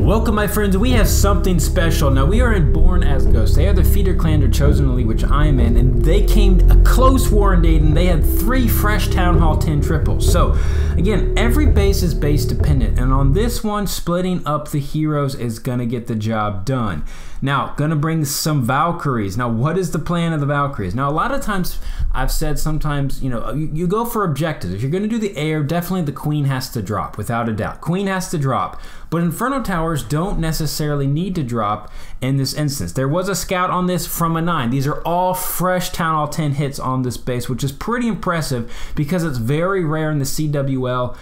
Welcome my friends, we have something special. Now we are in Born as Ghosts. They are the feeder clan or chosen elite, which I am in, and they came a close war indeed, and they had 3 fresh Town Hall 10 triples. So again, every base is base dependent, and on this one, splitting up the heroes is gonna get the job done. Now, gonna bring some Valkyries. Now, what is the plan of the Valkyries? Now, a lot of times, I've said sometimes, you know, you go for objectives. If you're gonna do the air, definitely the Queen has to drop, without a doubt. Queen has to drop, but Inferno Towers don't necessarily need to drop in this instance. There was a scout on this from a 9. These are all fresh Town Hall 10 hits on this base, which is pretty impressive because it's very rare in the CWL.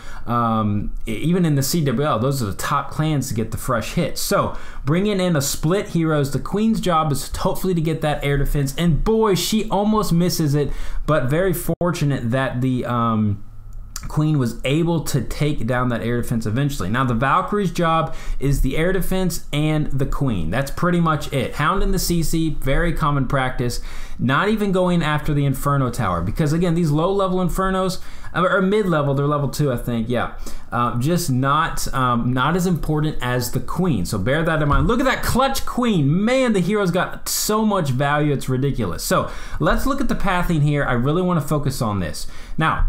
Even in the CWL, those are the top clans to get the fresh hits. So, bringing in a split heroes, the Queen's job is hopefully to get that air defense, and boy, she almost misses it, but very fortunate that the Queen was able to take down that air defense eventually. Now the Valkyrie's job is the air defense and the Queen. That's pretty much it. Hound in the CC, very common practice. Not even going after the Inferno Tower, because again, these low-level Infernos, or mid-level, they're level 2, I think, yeah. Just not as important as the Queen, so bear that in mind. Look at that clutch Queen. Man, the hero's got so much value, it's ridiculous. So let's look at the pathing here. I really want to focus on this. Now,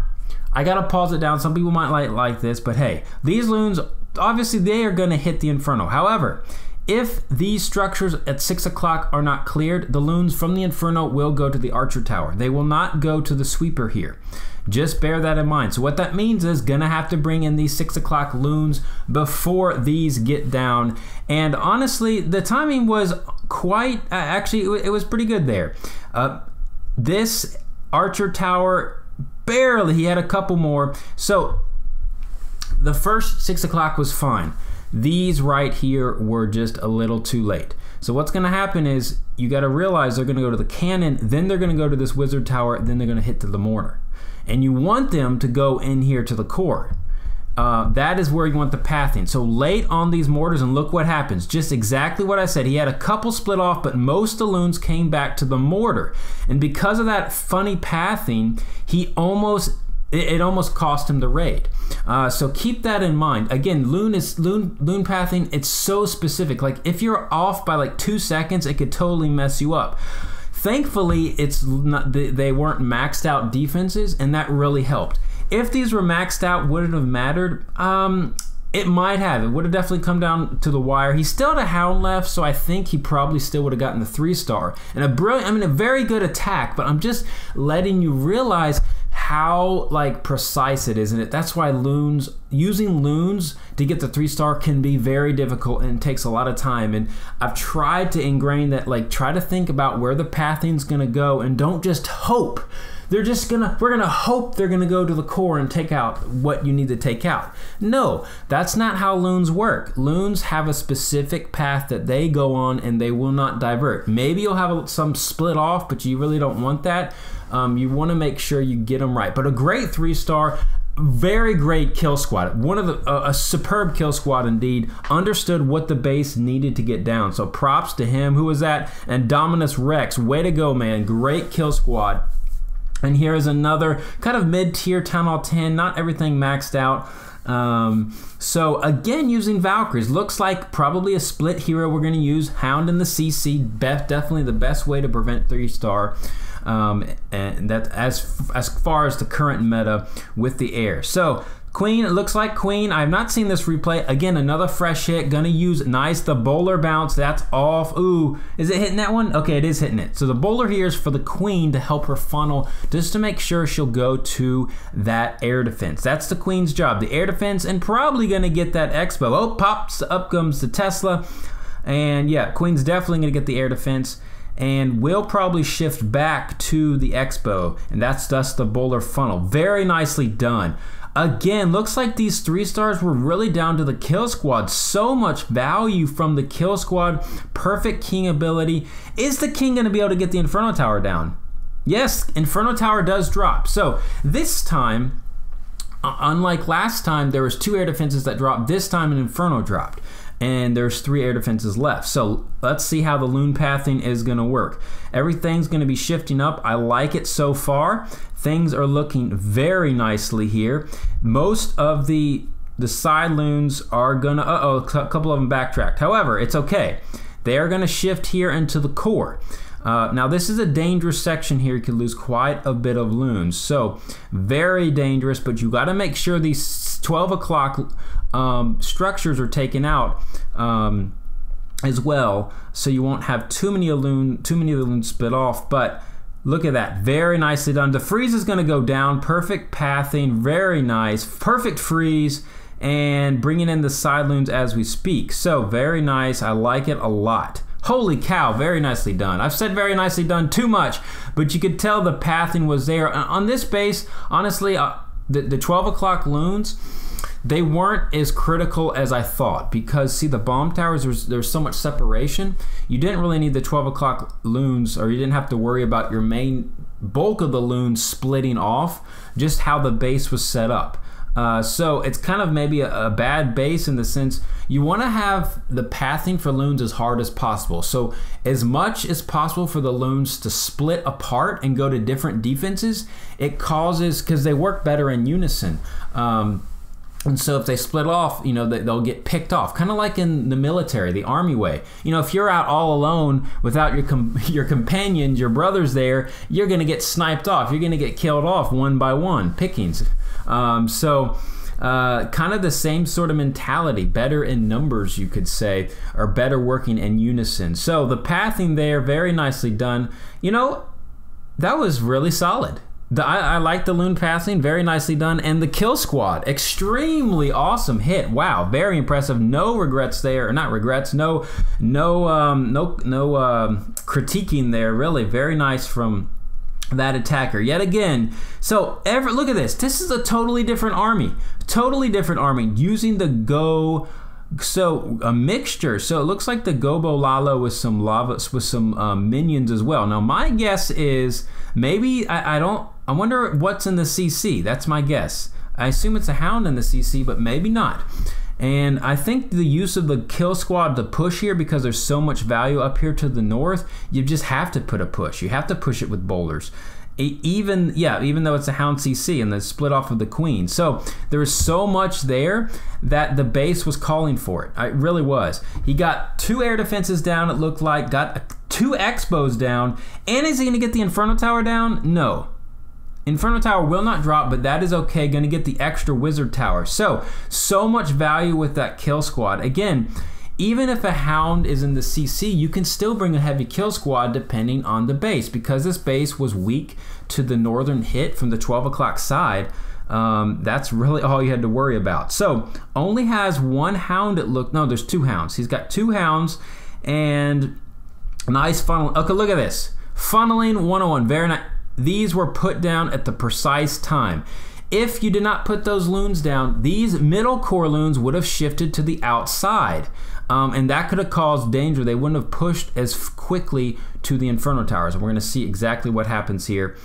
I gotta pause it down. Some people might like this, but hey, these loons, obviously they are gonna hit the Inferno. However, if these structures at 6 o'clock are not cleared, the loons from the Inferno will go to the Archer Tower. They will not go to the Sweeper here. Just bear that in mind. So what that means is gonna have to bring in these 6 o'clock loons before these get down. And honestly, the timing was quite, actually it was pretty good there. This Archer Tower, barely, he had a couple more. So the first 6 o'clock was fine. These right here were just a little too late. So what's gonna happen is you gotta realize they're gonna go to the cannon, then they're gonna go to this wizard tower, then they're gonna hit to the mortar. And you want them to go in here to the core. That is where you want the pathing. So late on these mortars, and look what happens. Just exactly what I said. He had a couple split off, but most of the loons came back to the mortar. And because of that funny pathing, it almost cost him the raid. So keep that in mind. Again, loon pathing, it's so specific. Like if you're off by like 2 seconds, it could totally mess you up. Thankfully, they weren't maxed out defenses, and that really helped. If these were maxed out, would it have mattered? It might have. It would have definitely come down to the wire. He still had a Hound left, so I think he probably still would have gotten the 3-star. And a very good attack, but I'm just letting you realize how like precise it is, and that's why using loons to get the 3-star can be very difficult and takes a lot of time. And I've tried to ingrain that, like, try to think about where the pathing's gonna go, and don't just hope. We're gonna hope they're gonna go to the core and take out what you need to take out. No, that's not how loons work. Loons have a specific path that they go on, and they will not divert. Maybe you'll have some split off, but you really don't want that. You want to make sure you get them right. But a great 3-star, very great kill squad. A superb kill squad indeed. Understood what the base needed to get down. So props to him. Who was that? And Dominus Rex. Way to go, man. Great kill squad. And here is another kind of mid-tier Town Hall 10. Not everything maxed out. So again, using Valkyries. Looks like probably a split hero we're going to use. Hound in the CC. Definitely the best way to prevent 3-star. And that as far as the current meta with the air. So Queen, it looks like Queen. I have not seen this replay. Again, another fresh hit. Gonna use nice. The bowler bounce. That's off. Ooh, is it hitting that one? Okay, it is hitting it. So the bowler here is for the Queen to help her funnel, just to make sure she'll go to that air defense. That's the Queen's job. The air defense, and probably gonna get that expo. Oh, pops. Up comes the Tesla. And yeah, Queen's definitely gonna get the air defense. And we'll probably shift back to the expo, and that's the bowler funnel. Very nicely done. Again, looks like these 3-stars were really down to the kill squad. So much value from the kill squad. Perfect king ability. Is the king going to be able to get the Inferno Tower down? Yes, Inferno Tower does drop. So this time, unlike last time, there was 2 air defenses that dropped. This time an Inferno dropped. And there's 3 air defenses left. So let's see how the loon pathing is going to work. Everything's going to be shifting up. I like it so far. Things are looking very nicely here. Most of the the side loons are gonna, a couple of them backtracked. However, it's okay. They are gonna shift here into the core. Now this is a dangerous section here. You could lose quite a bit of loons. So very dangerous, but you gotta make sure these 12 o'clock structures are taken out as well, so you won't have too many of the loons split off. But look at that, very nicely done. The freeze is gonna go down, perfect pathing, very nice, perfect freeze, and bringing in the side loons as we speak. So very nice, I like it a lot. Holy cow, very nicely done. I've said very nicely done too much, but you could tell the pathing was there. On this base, honestly, the 12 o'clock loons, they weren't as critical as I thought, because see the bomb towers, there's so much separation. You didn't really need the 12 o'clock loons, or you didn't have to worry about your main bulk of the loons splitting off, just how the base was set up. So it's kind of maybe a bad base in the sense you want to have the pathing for loons as hard as possible. So as much as possible for the loons to split apart and go to different defenses, it causes, because they work better in unison. And so if they split off, you know, they'll get picked off, kind of like in the military, the army way. You know, if you're out all alone without your companions, your brothers there, you're going to get sniped off. You're going to get killed off one by one, pickings. Kind of the same sort of mentality, better in numbers, you could say, or better working in unison. So the pathing there, very nicely done. You know, that was really solid. I like the loon passing, very nicely done, and the kill squad, extremely awesome hit. Wow, very impressive. No regrets there, or not regrets. No critiquing there. Really, very nice from that attacker yet again. So look at this. This is a totally different army. Totally different army using the So a mixture. So it looks like the GoLaLoon with some minions as well. Now my guess is maybe I wonder what's in the CC. That's my guess. I assume it's a hound in the CC, but maybe not. And I think the use of the kill squad to push here, because there's so much value up here to the north, you just have to put a push. You have to push it with bowlers. Even though it's a hound CC and the split off of the queen. So there was so much there that the base was calling for it. It really was. He got 2 air defenses down, it looked like, got 2 expos down, and is he gonna get the Inferno Tower down? No. Inferno Tower will not drop, but that is okay. Gonna get the extra Wizard Tower. So much value with that kill squad. Again, even if a hound is in the CC, you can still bring a heavy kill squad depending on the base, because this base was weak to the northern hit from the 12 o'clock side. That's really all you had to worry about. So only has 1 hound. No, there's 2 hounds. He's got 2 hounds and nice funnel. Okay, look at this. Funneling 101, very nice. These were put down at the precise time. If you did not put those loons down, these middle core loons would have shifted to the outside. And that could have caused danger. They wouldn't have pushed as quickly to the Inferno Towers. And we're going to see exactly what happens here.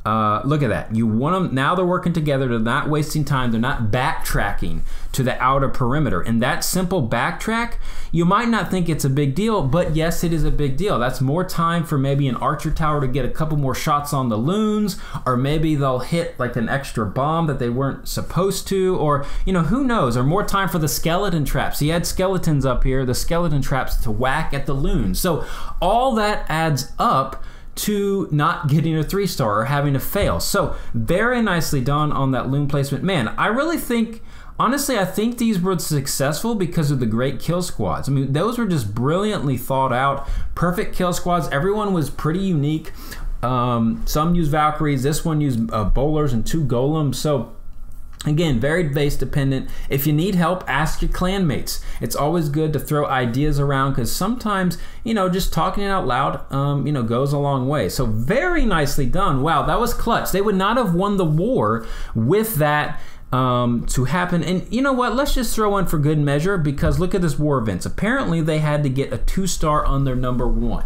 Look at that. You want them, now they're working together. They're not wasting time. They're not backtracking to the outer perimeter. And that simple backtrack, you might not think it's a big deal, but yes, it is a big deal. That's more time for maybe an archer tower to get a couple more shots on the loons, or maybe they'll hit like an extra bomb that they weren't supposed to, or, you know, who knows, or more time for the skeleton traps. He had skeletons up here, the skeleton traps to whack at the loons. So all that adds up to not getting a 3-star or having to fail. So very nicely done on that loon placement. Man, I really think, honestly, I think these were successful because of the great kill squads. I mean, those were just brilliantly thought out, perfect kill squads. Everyone was pretty unique. Some used Valkyries, this one used bowlers and 2 golems. So again, very base dependent. If you need help, ask your clanmates. It's always good to throw ideas around, because sometimes, you know, just talking it out loud, you know, goes a long way. So very nicely done. Wow, that was clutch. They would not have won the war with that to happen. And you know what? Let's just throw in for good measure, because look at this war events. Apparently, they had to get a 2-star on their number 1.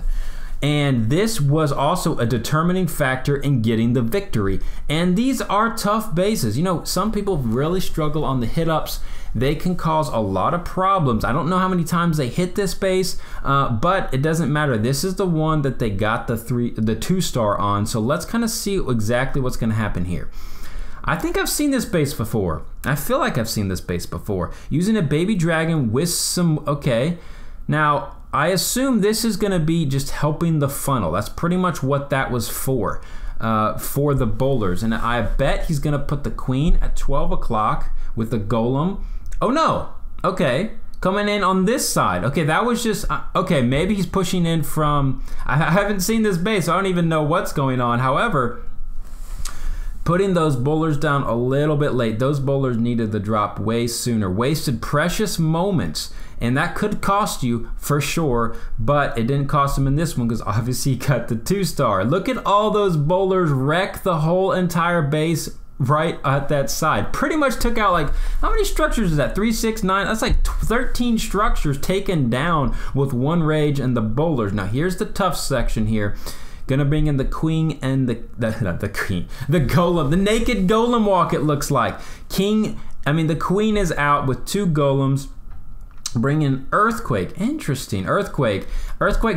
And this was also a determining factor in getting the victory. And these are tough bases. You know, some people really struggle on the hit-ups. They can cause a lot of problems. I don't know how many times they hit this base, but it doesn't matter. This is the one that they got the 2-star on. So let's kind of see exactly what's going to happen here. I think I've seen this base before. I feel like I've seen this base before. Using a baby dragon with some, okay. Now, I assume this is gonna be just helping the funnel. That's pretty much what that was for the bowlers. And I bet he's gonna put the queen at 12 o'clock with the golem. Oh no, okay. Coming in on this side. Okay, that was just, okay, maybe he's pushing in from, I haven't seen this base, so I don't even know what's going on. However, putting those bowlers down a little bit late. Those bowlers needed the drop way sooner. Wasted precious moments, and that could cost you for sure, but it didn't cost him in this one because obviously he cut the 2-star. Look at all those bowlers wreck the whole entire base right at that side. Pretty much took out, like, how many structures is that? 3, 6, 9? That's like 13 structures taken down with one rage and the bowlers. Now here's the tough section here. Gonna bring in the queen and the golem, the naked golem walk, it looks like. The queen is out with 2 golems. Bring in Earthquake. Interesting. Earthquake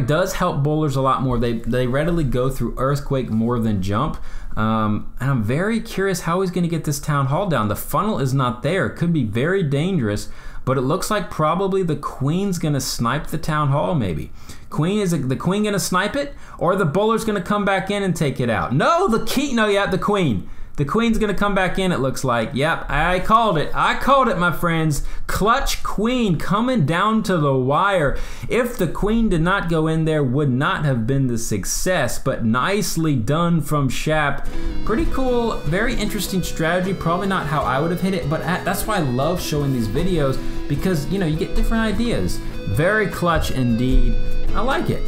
does help bowlers a lot more. They readily go through Earthquake more than jump. And I'm very curious how he's going to get this town hall down. The funnel is not there. It could be very dangerous, but it looks like probably the queen's going to snipe the town hall maybe. The queen going to snipe it, or the bowler's going to come back in and take it out? No, the queen. The queen's gonna come back in, it looks like. Yep, I called it, my friends. Clutch queen coming down to the wire. If the queen did not go in there, would not have been the success, but nicely done from Shap. Pretty cool, very interesting strategy. Probably not how I would have hit it, but that's why I love showing these videos, because you get different ideas. Very clutch indeed. I like it.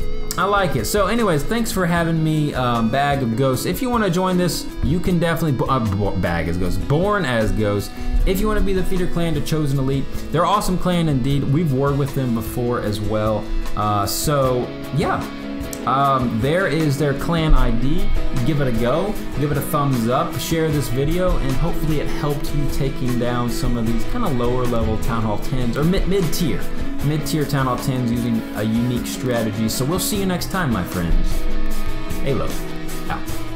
So anyways, thanks for having me, Bag of Ghosts. If you want to join this, you can definitely, Bag as Ghosts, Born as Ghosts. If you want to be the feeder clan to Chosen Elite, they're awesome clan indeed. We've worked with them before as well. So yeah, there is their clan ID. Give it a go, give it a thumbs up, share this video, and hopefully it helped you taking down some of these kind of lower level Town Hall 10s, or mid-tier Town Hall 10s using a unique strategy. So we'll see you next time, my friends. Halo, out.